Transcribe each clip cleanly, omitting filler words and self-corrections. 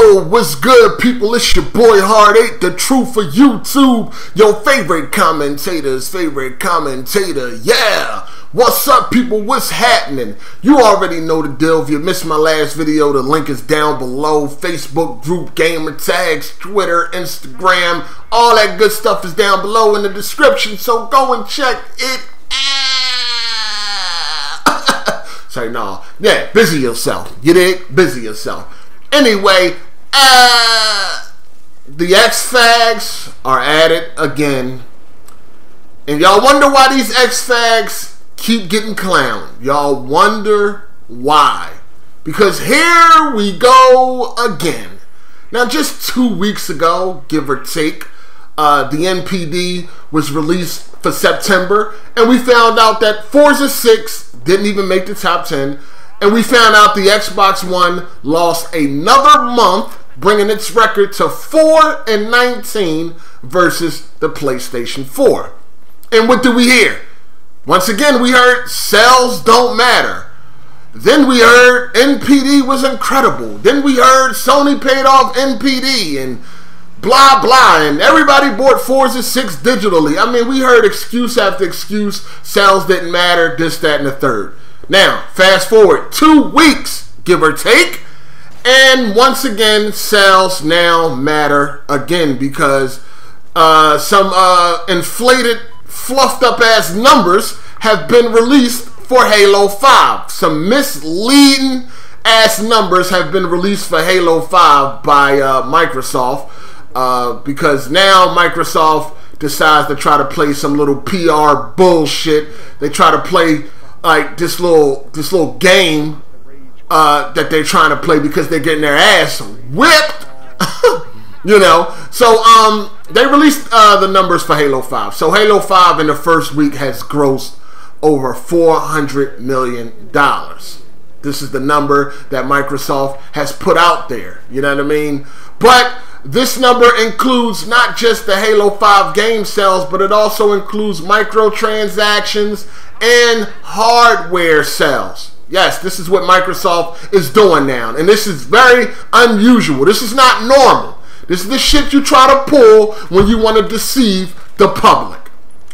Yo, what's good, people? It's your boy Hard8, the truth for YouTube, your favorite commentator's favorite commentator. Yeah, what's up, people? What's happening? You already know the deal. If you missed my last video, the link is down below. Facebook group, gamer tags, Twitter, Instagram, all that good stuff is down below in the description, so go and check it out. Sorry, no. Yeah, busy yourself. You dig? Busy yourself. Anyway, the X-Fags are at it again. And y'all wonder why these X-Fags keep getting clowned. Y'all wonder why. Because here we go again. Now, just 2 weeks ago, give or take, the NPD was released for September. And we found out that Forza 6 didn't even make the top 10. And we found out the Xbox One lost another month, bringing its record to 4-19 versus the PlayStation 4. And what do we hear? Once again, we heard sales don't matter. Then we heard NPD was incredible. Then we heard Sony paid off NPD and blah, blah. And everybody bought Forza 6 digitally. I mean, we heard excuse after excuse. Sales didn't matter, this, that, and the third. Now, fast forward 2 weeks, give or take, and once again, sales now matter again because some inflated, fluffed up ass numbers have been released for Halo 5. Some misleading ass numbers have been released for Halo 5 by Microsoft because now Microsoft decides to try to play some little PR bullshit. They try to play like this little game that they're trying to play because they're getting their ass whipped. You know, so they released the numbers for Halo 5. So Halo 5 in the first week has grossed over $400 million. This is the number that Microsoft has put out there. You know what I mean? But this number includes not just the Halo 5 game sales, but it also includes microtransactions and hardware sales. Yes, this is what Microsoft is doing now. And this is very unusual. This is not normal. This is the shit you try to pull when you want to deceive the public.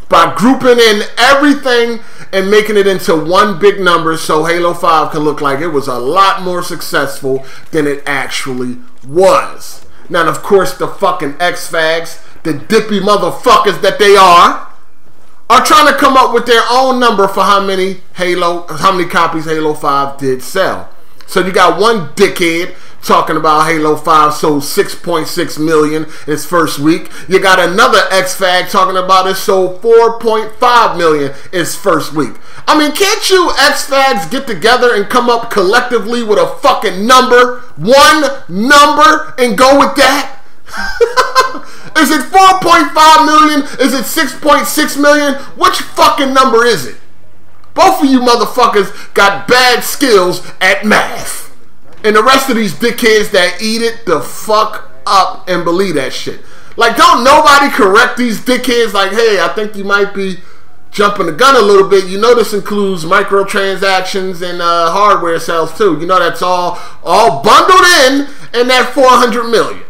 By grouping in everything and making it into one big number so Halo 5 can look like it was a lot more successful than it actually was. Now, and of course, the fucking X-Fags, the dippy motherfuckers that they are trying to come up with their own number for how many copies Halo 5 did sell. So you got one dickhead talking about Halo 5 sold 6.6 million its first week. You got another X-Fag talking about it sold 4.5 million its first week. I mean, can't you X-Fags get together and come up collectively with a fucking number, one number, and go with that? Is it 4.5 million? Is it 6.6 million? Which fucking number is it? Both of you motherfuckers got bad skills at math. And the rest of these dickheads that eat it the fuck up and believe that shit. Like, don't nobody correct these dickheads like, hey, I think you might be jumping the gun a little bit. You know this includes microtransactions and hardware sales too. You know that's all bundled in that 400 million.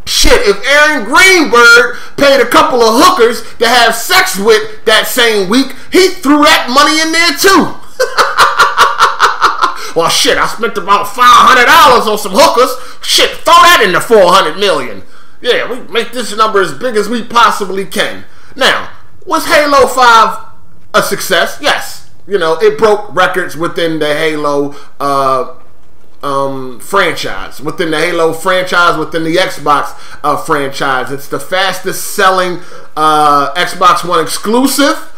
Shit, if Aaron Greenberg paid a couple of hookers to have sex with that same week, he threw that money in there too. Well, shit, I spent about $500 on some hookers. Shit, throw that in the 400 million. Yeah, we make this number as big as we possibly can. Now, was Halo 5 a success? Yes. You know, it broke records within the Halo franchise, within the Xbox franchise. It's the fastest selling Xbox One exclusive.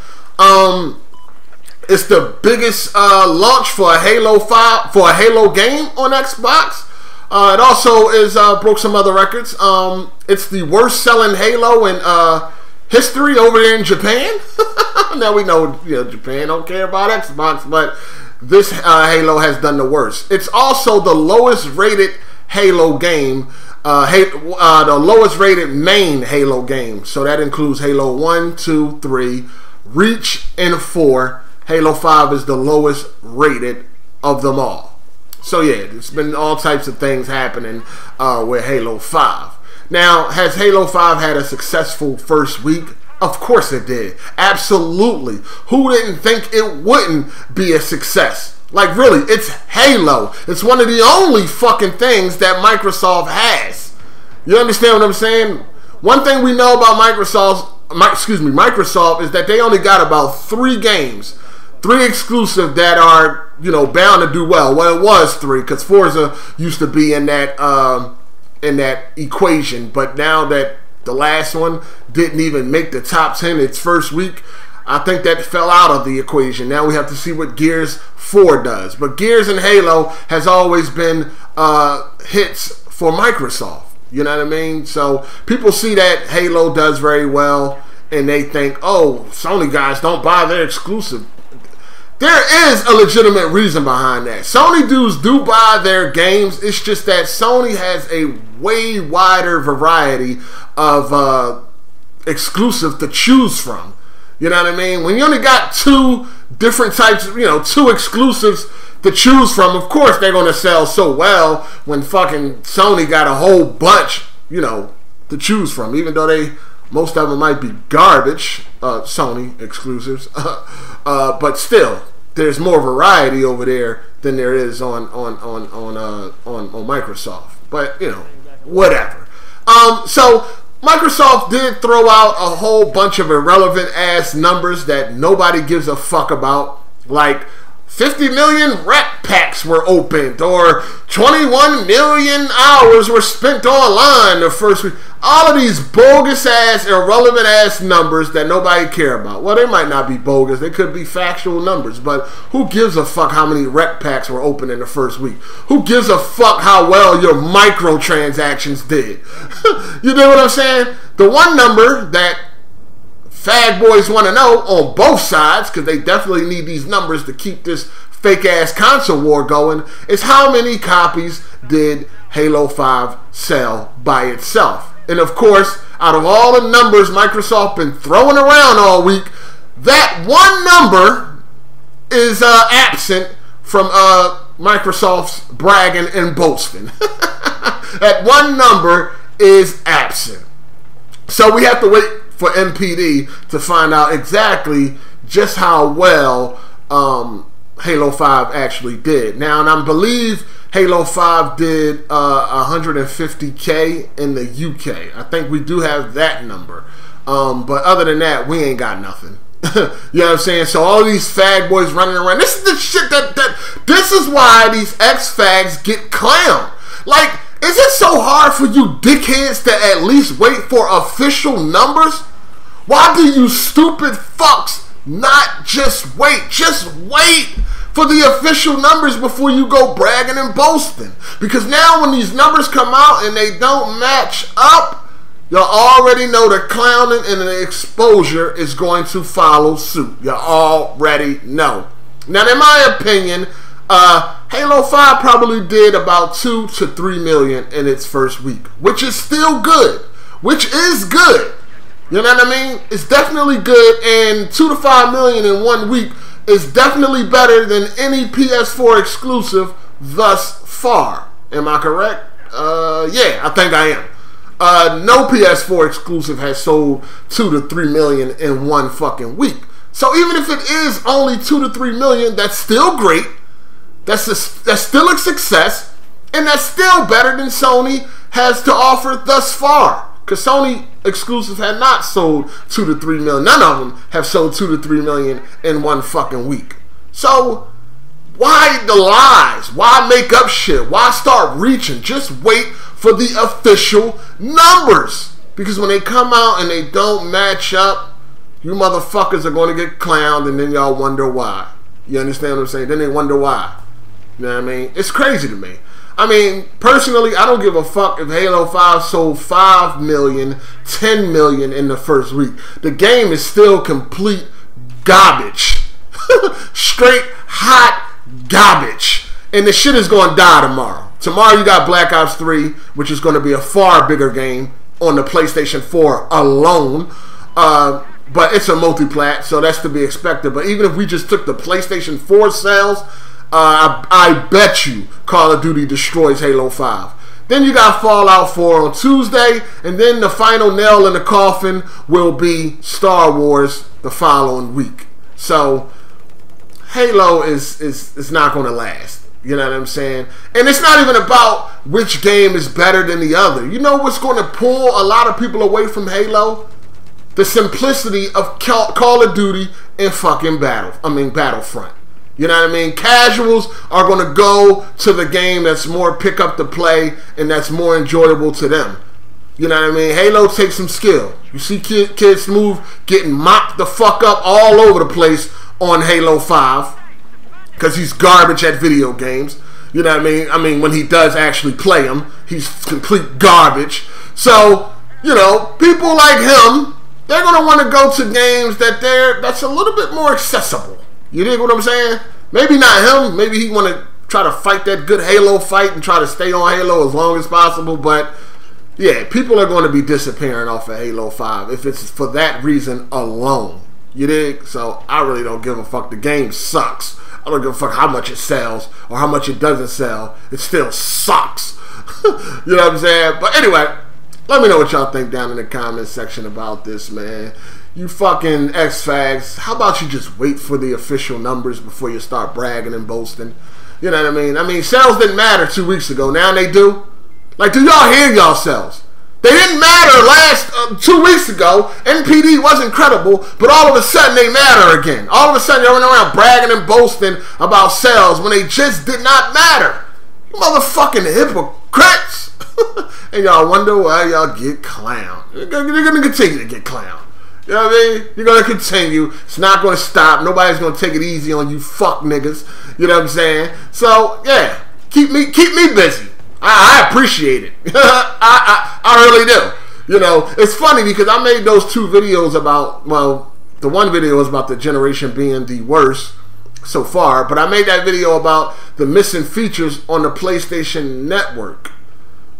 It's the biggest launch for a Halo 5 for a Halo game on Xbox. It also is broke some other records. It's the worst selling Halo in history over there in Japan. Now we know, Japan don't care about Xbox, but this Halo has done the worst. It's also the lowest rated Halo game, the lowest rated main Halo game. So that includes Halo 1, 2, 3, Reach, and 4. Halo 5 is the lowest rated of them all. So yeah, there's been all types of things happening with Halo 5. Now, has Halo 5 had a successful first week? Of course it did. Absolutely. Who didn't think it wouldn't be a success? Like, really, it's Halo. It's one of the only fucking things that Microsoft has. You understand what I'm saying? One thing we know about Microsoft is that they only got about 3 games, 3 exclusive that are, you know, bound to do well. Well, it was 3 because Forza used to be in that equation, but now that the last one didn't even make the top 10 its first week, I think that fell out of the equation. Now we have to see what Gears 4 does. But Gears and Halo has always been hits for Microsoft. You know what I mean? So people see that Halo does very well and they think, oh, Sony guys don't buy their exclusive. There is a legitimate reason behind that. Sony dudes do buy their games. It's just that Sony has a way wider variety of exclusive to choose from. You know what I mean? When you only got 2 different types, you know, 2 exclusives to choose from, of course they're going to sell so well when fucking Sony got a whole bunch, you know, to choose from. Even though most of them might be garbage, Sony exclusives. But still, there's more variety over there than there is on Microsoft. But, you know, whatever. So Microsoft did throw out a whole bunch of irrelevant ass numbers that nobody gives a fuck about, like 50 million rep packs were opened, or 21 million hours were spent online the first week. All of these bogus ass, irrelevant ass numbers that nobody care about. Well, they might not be bogus. They could be factual numbers, but who gives a fuck how many rep packs were opened in the first week? Who gives a fuck how well your microtransactions did? You know what I'm saying? The one number that fag boys want to know on both sides, because they definitely need these numbers to keep this fake ass console war going, is how many copies did Halo 5 sell by itself. And of course, out of all the numbers Microsoft been throwing around all week, that one number is absent from Microsoft's bragging and boasting. That one number is absent. So we have to wait for MPD to find out exactly just how well Halo 5 actually did. Now, and I believe Halo 5 did 150K in the UK. I think we do have that number. But other than that, we ain't got nothing. You know what I'm saying? So all these fag boys running around. This is the shit this is why these ex-fags get clowned. Like, is it so hard for you dickheads to at least wait for official numbers? Why do you stupid fucks not just wait? Just wait for the official numbers before you go bragging and boasting. Because now when these numbers come out and they don't match up, y'all already know the clowning and the exposure is going to follow suit. You already know. Now, in my opinion, Halo 5 probably did about 2 to 3 million in its first week, which is still good. Which is good. You know what I mean? It's definitely good, and 2 to 5 million in 1 week is definitely better than any PS4 exclusive thus far. Am I correct? Yeah, I think I am. No PS4 exclusive has sold 2 to 3 million in 1 fucking week. So even if it is only 2 to 3 million, that's still great. That's still a success, and that's still better than Sony has to offer thus far. Because Sony exclusives had not sold 2 to 3 million. None of them have sold 2 to 3 million in 1 fucking week. So why the lies? Why make up shit? Why start reaching? Just wait for the official numbers. Because when they come out and they don't match up, you motherfuckers are going to get clowned, and then y'all wonder why. You understand what I'm saying? Then they wonder why. You know what I mean? It's crazy to me. I mean, personally, I don't give a fuck if Halo 5 sold 5 million, 10 million in the first week. The game is still complete garbage. Straight hot garbage. And the shit is going to die tomorrow. Tomorrow you got Black Ops 3, which is going to be a far bigger game on the PlayStation 4 alone. But it's a multi-plat, so that's to be expected. But even if we just took the PlayStation 4 sales, I bet you Call of Duty destroys Halo 5. Then you got Fallout 4 on Tuesday, and then the final nail in the coffin will be Star Wars the following week. So Halo is not going to last. You know what I'm saying? And it's not even about which game is better than the other. You know what's going to pull a lot of people away from Halo? The simplicity of Call of Duty and fucking Battlefront. You know what I mean? Casuals are going to go to the game that's more pick up the play and that's more enjoyable to them. You know what I mean? Halo takes some skill. You see Kid Smooth getting mopped the fuck up all over the place on Halo 5 because he's garbage at video games. You know what I mean? I mean, when he does actually play them, he's complete garbage. So, you know, people like him, they're going to want to go to games that's a little bit more accessible. You dig what I'm saying? Maybe not him. Maybe he want to try to fight that good Halo fight and try to stay on Halo as long as possible. But yeah, people are going to be disappearing off of Halo 5 if it's for that reason alone. You dig? So I really don't give a fuck. The game sucks. I don't give a fuck how much it sells or how much it doesn't sell. It still sucks. You know what I'm saying? But anyway, let me know what y'all think down in the comment section about this, man. You fucking X-Fags, how about you just wait for the official numbers before you start bragging and boasting? You know what I mean? I mean, sales didn't matter 2 weeks ago. Now they do. Like, do y'all hear yourselves? They didn't matter last 2 weeks ago. NPD wasn't credible, but all of a sudden they matter again. All of a sudden they're running around bragging and boasting about sales when they just did not matter. You motherfucking hypocrites. And y'all wonder why y'all get clowned. You're going to continue to get clowned. You know what I mean? You're going to continue. It's not going to stop. Nobody's going to take it easy on you fuck niggas. You know what I'm saying? So, yeah. Keep me busy. I appreciate it. I really do. You know, it's funny because I made those 2 videos about, well, the one video was about the generation being the worst so far, but I made that video about the missing features on the PlayStation Network.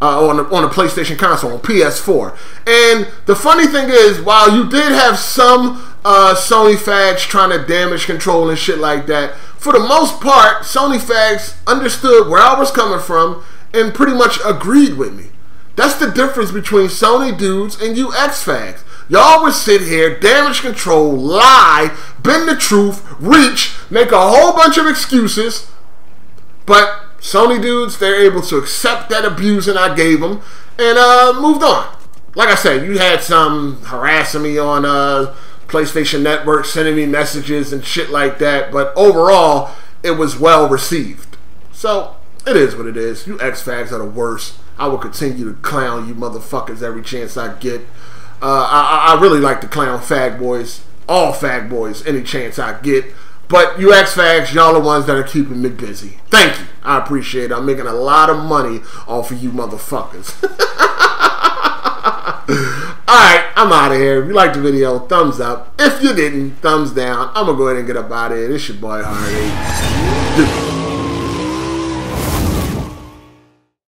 On the PlayStation console, on PS4. And the funny thing is, while you did have some Sony fags trying to damage control and shit like that, for the most part, Sony fags understood where I was coming from and pretty much agreed with me. That's the difference between Sony dudes and you X-fags. Y'all would sit here, damage control, lie, bend the truth, reach, make a whole bunch of excuses, but Sony dudes, they're able to accept that abusing I gave them and moved on. Like I said, you had some harassing me on PlayStation Network, sending me messages and shit like that, but overall, it was well received. So, it is what it is. You X-fags are the worst. I will continue to clown you motherfuckers every chance I get. I really like to clown fag boys, all fag boys, any chance I get. But you X-fags, y'all are the ones that are keeping me busy. Thank you. I appreciate it. I'm making a lot of money off of you motherfuckers. Alright, I'm out of here. If you liked the video, thumbs up. If you didn't, thumbs down. I'm going to go ahead and get up out of here. This your boy Hard8.